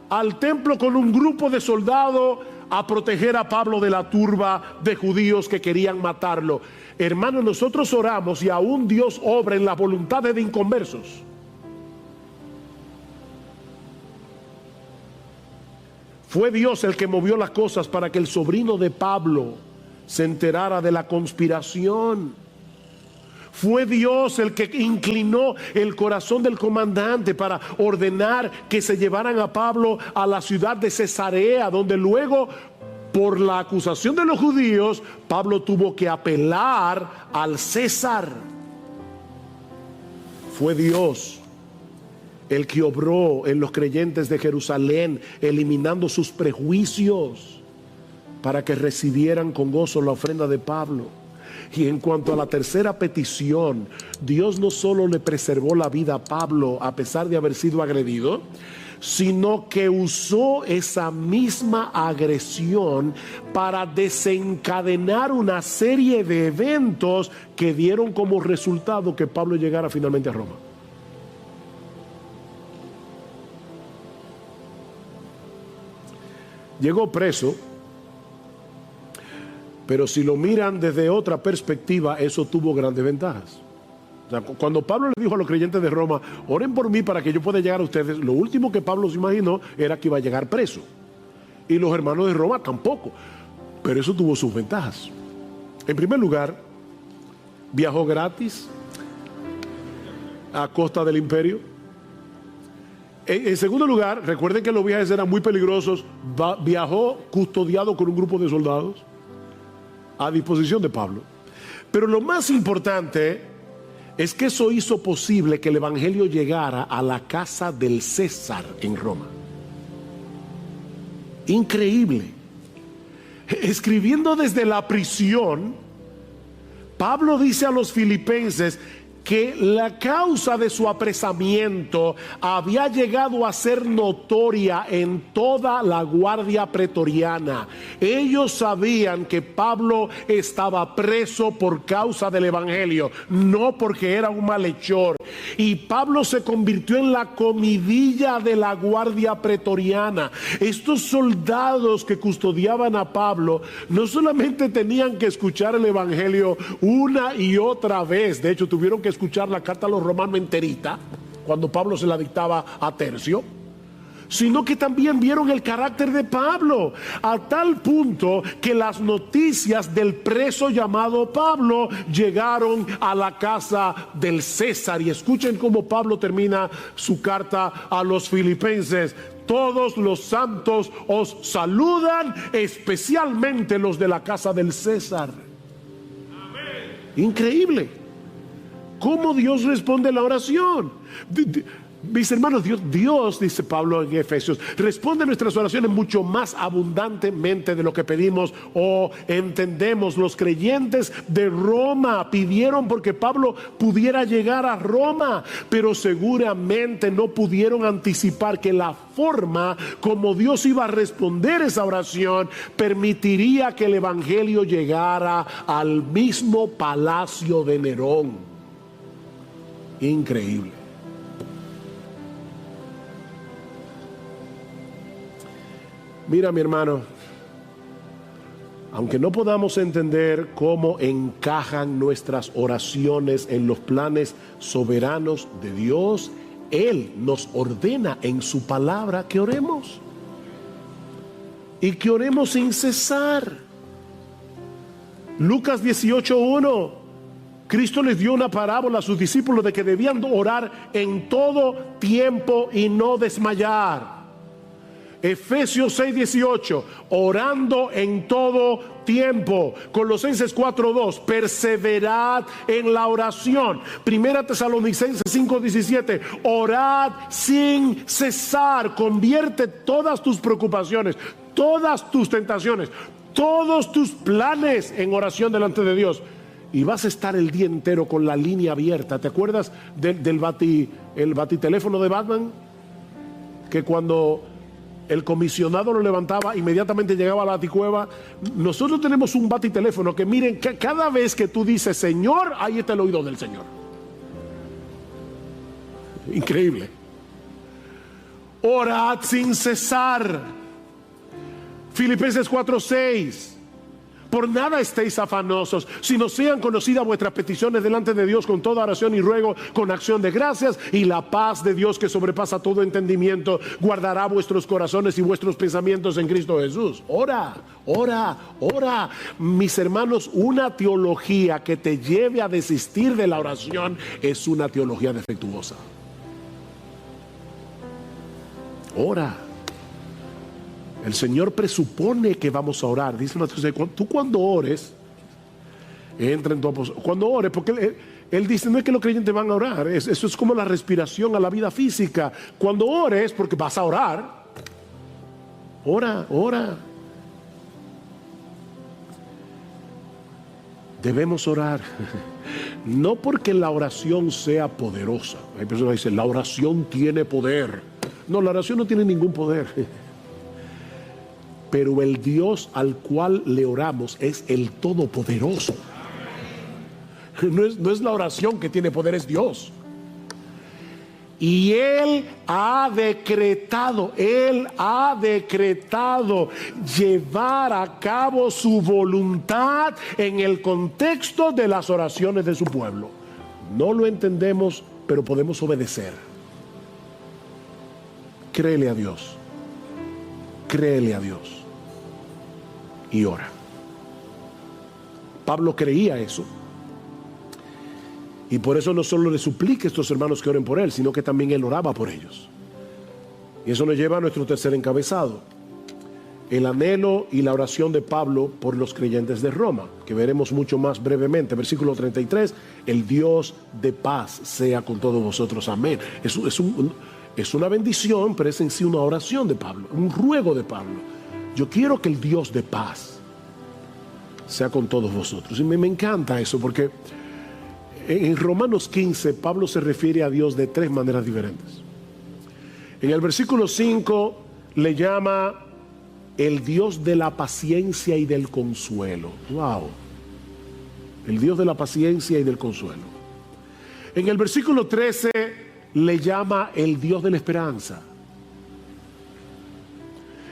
al templo con un grupo de soldados a proteger a Pablo de la turba de judíos que querían matarlo. Hermanos, nosotros oramos y aún Dios obra en las voluntades de inconversos. Fue Dios el que movió las cosas para que el sobrino de Pablo se enterara de la conspiración. Fue Dios el que inclinó el corazón del comandante para ordenar que se llevaran a Pablo a la ciudad de Cesarea, donde luego, por la acusación de los judíos, Pablo tuvo que apelar al César. Fue Dios el que obró en los creyentes de Jerusalén, eliminando sus prejuicios para que recibieran con gozo la ofrenda de Pablo. Y en cuanto a la tercera petición, Dios no solo le preservó la vida a Pablo a pesar de haber sido agredido, sino que usó esa misma agresión para desencadenar una serie de eventos que dieron como resultado que Pablo llegara finalmente a Roma. Llegó preso, pero si lo miran desde otra perspectiva, eso tuvo grandes ventajas. O sea, cuando Pablo le dijo a los creyentes de Roma, oren por mí para que yo pueda llegar a ustedes, lo último que Pablo se imaginó era que iba a llegar preso. Y los hermanos de Roma tampoco. Pero eso tuvo sus ventajas. En primer lugar, viajó gratis a costa del imperio. En segundo lugar, recuerden que los viajes eran muy peligrosos. Viajó custodiado con un grupo de soldados a disposición de Pablo. Pero lo más importante es que eso hizo posible que el evangelio llegara a la casa del César en Roma. Increíble. Escribiendo desde la prisión, Pablo dice a los filipenses que la causa de su apresamiento había llegado a ser notoria en toda la guardia pretoriana. Ellos sabían que Pablo estaba preso por causa del evangelio, no porque era un malhechor. Y Pablo se convirtió en la comidilla de la guardia pretoriana. Estos soldados que custodiaban a Pablo no solamente tenían que escuchar el evangelio una y otra vez, de hecho tuvieron que escuchar la carta a los romanos enterita cuando Pablo se la dictaba a Tercio, sino que también vieron el carácter de Pablo, a tal punto que las noticias del preso llamado Pablo llegaron a la casa del César. Y escuchen cómo Pablo termina su carta a los filipenses: todos los santos os saludan, especialmente los de la casa del César. Increíble cómo Dios responde la oración. Mis hermanos, Dios, dice Pablo en Efesios, responde nuestras oraciones mucho más abundantemente de lo que pedimos o entendemos. Los creyentes de Roma pidieron porque Pablo pudiera llegar a Roma, pero seguramente no pudieron anticipar que la forma como Dios iba a responder esa oración permitiría que el evangelio llegara al mismo palacio de Nerón. Increíble. Mira, mi hermano, aunque no podamos entender cómo encajan nuestras oraciones en los planes soberanos de Dios, Él nos ordena en su palabra que oremos. Y que oremos sin cesar. Lucas 18:1. Cristo les dio una parábola a sus discípulos de que debían orar en todo tiempo y no desmayar. Efesios 6:18, orando en todo tiempo. Colosenses 4:2, perseverad en la oración. Primera Tesalonicenses 5:17, orad sin cesar. Convierte todas tus preocupaciones, todas tus tentaciones, todos tus planes en oración delante de Dios. Y vas a estar el día entero con la línea abierta. ¿Te acuerdas del batiteléfono de Batman? Que cuando el comisionado lo levantaba, inmediatamente llegaba a la baticueva. Nosotros tenemos un batiteléfono que, miren, que cada vez que tú dices Señor, ahí está el oído del Señor. Increíble. Orad sin cesar. Filipenses 4:6. Por nada estéis afanosos, sino sean conocidas vuestras peticiones delante de Dios con toda oración y ruego, con acción de gracias, y la paz de Dios que sobrepasa todo entendimiento guardará vuestros corazones y vuestros pensamientos en Cristo Jesús. Ora, ora, ora. Mis hermanos, una teología que te lleve a desistir de la oración es una teología defectuosa. Ora. El Señor presupone que vamos a orar. Dice una cosa, tú cuando ores, entra en tu apostolado. Cuando ores, porque él dice, no es que los creyentes van a orar, eso es como la respiración a la vida física. Cuando ores, porque vas a orar, ora, ora. Debemos orar, no porque la oración sea poderosa. Hay personas que dicen, la oración tiene poder. No, la oración no tiene ningún poder. Pero el Dios al cual le oramos es el Todopoderoso. No es la oración que tiene poder, es Dios. Y Él ha decretado llevar a cabo su voluntad en el contexto de las oraciones de su pueblo. No lo entendemos, pero podemos obedecer. Créele a Dios. Créele a Dios. Y ora. Pablo creía eso. Y por eso no solo le suplica a estos hermanos que oren por él, sino que también él oraba por ellos. Y eso nos lleva a nuestro tercer encabezado: el anhelo y la oración de Pablo por los creyentes de Roma, que veremos mucho más brevemente. Versículo 33, el Dios de paz sea con todos vosotros. Amén. Es una bendición, pero es en sí una oración de Pablo, un ruego de Pablo. Yo quiero que el Dios de paz sea con todos vosotros. Y me encanta eso, porque en Romanos 15 Pablo se refiere a Dios de tres maneras diferentes. En el versículo 5 le llama el Dios de la paciencia y del consuelo. Wow. El Dios de la paciencia y del consuelo. En el versículo 13 le llama el Dios de la esperanza.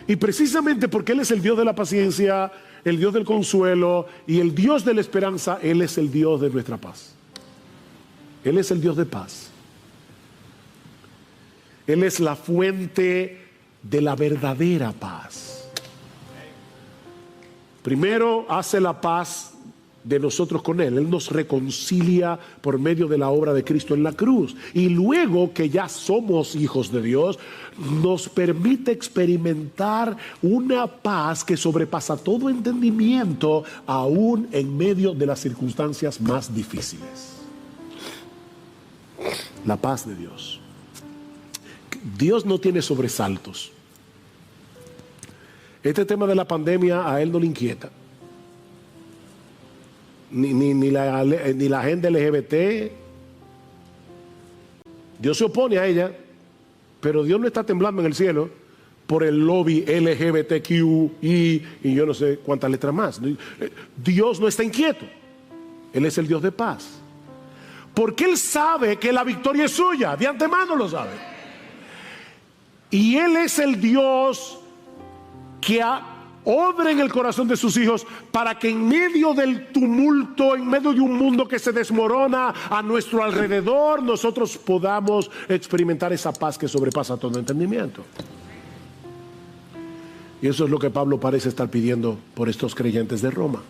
Y precisamente porque Él es el Dios de la paciencia, el Dios del consuelo y el Dios de la esperanza, Él es el Dios de nuestra paz. Él es el Dios de paz. Él es la fuente de la verdadera paz. Primero hace la paz de nosotros con Él. Él nos reconcilia por medio de la obra de Cristo en la cruz. Y luego que ya somos hijos de Dios, nos permite experimentar una paz que sobrepasa todo entendimiento, aún en medio de las circunstancias más difíciles. La paz de Dios. Dios no tiene sobresaltos. Este tema de la pandemia a Él no le inquieta. Ni la agenda LGBT. Dios se opone a ella, pero Dios no está temblando en el cielo por el lobby LGBTQI y yo no sé cuántas letras más. Dios no está inquieto. Él es el Dios de paz. Porque Él sabe que la victoria es suya. De antemano lo sabe. Y Él es el Dios que obra en el corazón de sus hijos para que en medio del tumulto, en medio de un mundo que se desmorona a nuestro alrededor, nosotros podamos experimentar esa paz que sobrepasa todo entendimiento. Y eso es lo que Pablo parece estar pidiendo por estos creyentes de Roma.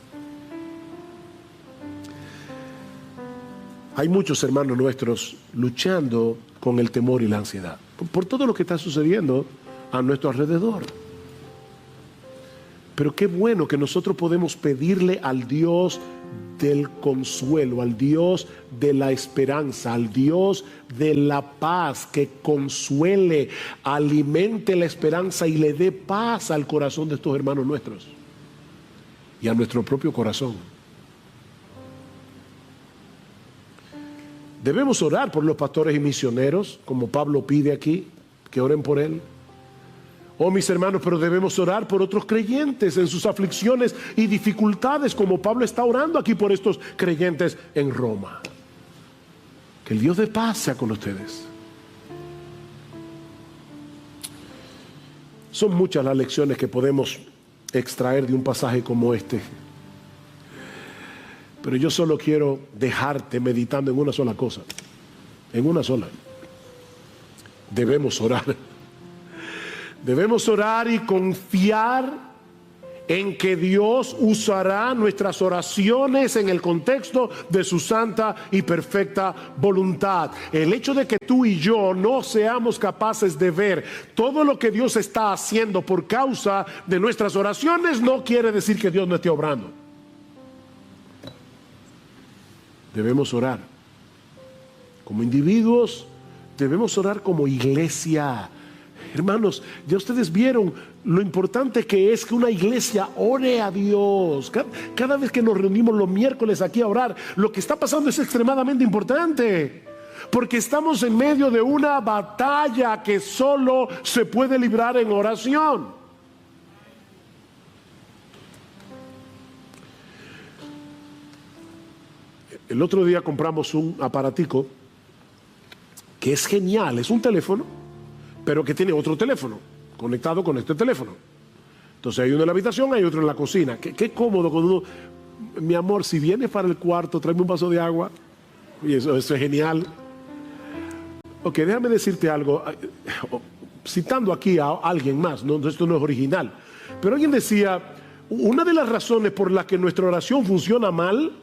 Hay muchos hermanos nuestros luchando con el temor y la ansiedad por todo lo que está sucediendo a nuestro alrededor. Pero qué bueno que nosotros podemos pedirle al Dios del consuelo, al Dios de la esperanza, al Dios de la paz, que consuele, alimente la esperanza y le dé paz al corazón de estos hermanos nuestros y a nuestro propio corazón. Debemos orar por los pastores y misioneros, como Pablo pide aquí, que oren por él. Oh, mis hermanos, pero debemos orar por otros creyentes en sus aflicciones y dificultades, como Pablo está orando aquí por estos creyentes en Roma. Que el Dios de paz sea con ustedes. Son muchas las lecciones que podemos extraer de un pasaje como este. Pero yo solo quiero dejarte meditando en una sola cosa. En una sola. Debemos orar. Debemos orar y confiar en que Dios usará nuestras oraciones en el contexto de su santa y perfecta voluntad. El hecho de que tú y yo no seamos capaces de ver todo lo que Dios está haciendo por causa de nuestras oraciones no quiere decir que Dios no esté obrando. Debemos orar como individuos, debemos orar como iglesia. Hermanos, ya ustedes vieron lo importante que es que una iglesia ore a Dios. Cada vez que nos reunimos los miércoles aquí a orar, lo que está pasando es extremadamente importante, porque estamos en medio de una batalla que solo se puede librar en oración. El otro día compramos un aparatico que es genial, es un teléfono, pero que tiene otro teléfono conectado con este teléfono. Entonces hay uno en la habitación, hay otro en la cocina. Qué cómodo cuando uno, mi amor, si vienes para el cuarto, tráeme un vaso de agua. Y eso es genial. Ok, déjame decirte algo, citando aquí a alguien más, ¿no? Esto no es original, pero alguien decía, una de las razones por las que nuestra oración funciona mal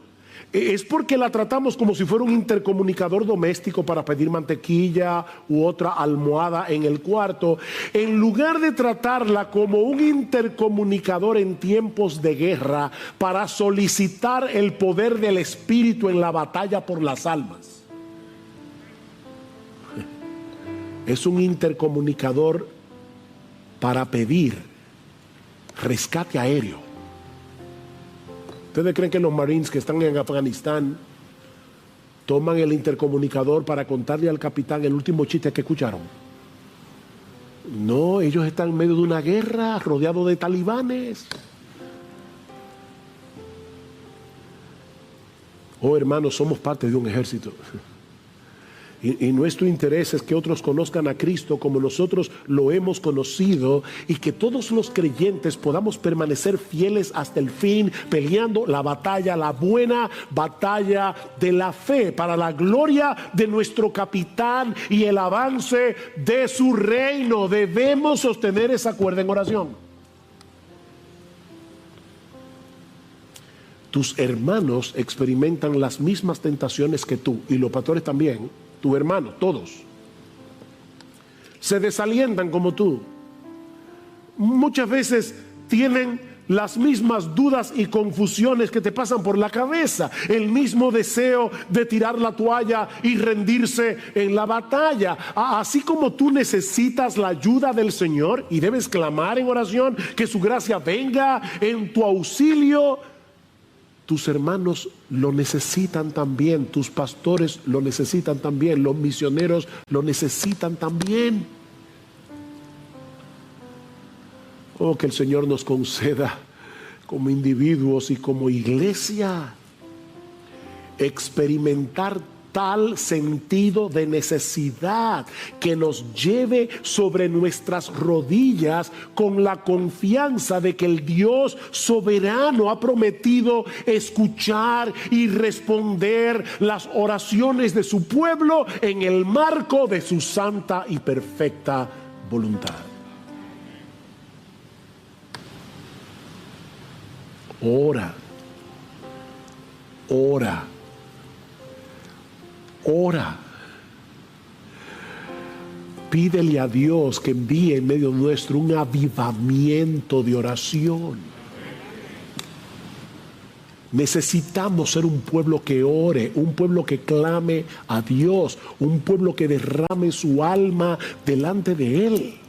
es porque la tratamos como si fuera un intercomunicador doméstico para pedir mantequilla u otra almohada en el cuarto, en lugar de tratarla como un intercomunicador en tiempos de guerra para solicitar el poder del Espíritu en la batalla por las almas. Es un intercomunicador para pedir rescate aéreo. ¿Ustedes creen que los Marines que están en Afganistán toman el intercomunicador para contarle al capitán el último chiste que escucharon? No, ellos están en medio de una guerra, rodeados de talibanes. Oh, hermanos, somos parte de un ejército. Y nuestro interés es que otros conozcan a Cristo como nosotros lo hemos conocido, y que todos los creyentes podamos permanecer fieles hasta el fin, peleando la batalla, la buena batalla de la fe, para la gloria de nuestro capitán y el avance de su reino. Debemos sostener esa cuerda en oración. Tus hermanos experimentan las mismas tentaciones que tú, y los pastores también. Tu hermano, todos se desalientan como tú. Muchas veces tienen las mismas dudas y confusiones que te pasan por la cabeza, el mismo deseo de tirar la toalla y rendirse en la batalla. Así como tú necesitas la ayuda del Señor y debes clamar en oración que su gracia venga en tu auxilio, tus hermanos lo necesitan también, tus pastores lo necesitan también, los misioneros lo necesitan también. Oh, que el Señor nos conceda como individuos y como iglesia experimentar tal sentido de necesidad que nos lleve sobre nuestras rodillas con la confianza de que el Dios soberano ha prometido escuchar y responder las oraciones de su pueblo en el marco de su santa y perfecta voluntad. Ora, ora. Ora. Pídele a Dios que envíe en medio nuestro un avivamiento de oración. Necesitamos ser un pueblo que ore, un pueblo que clame a Dios, un pueblo que derrame su alma delante de Él.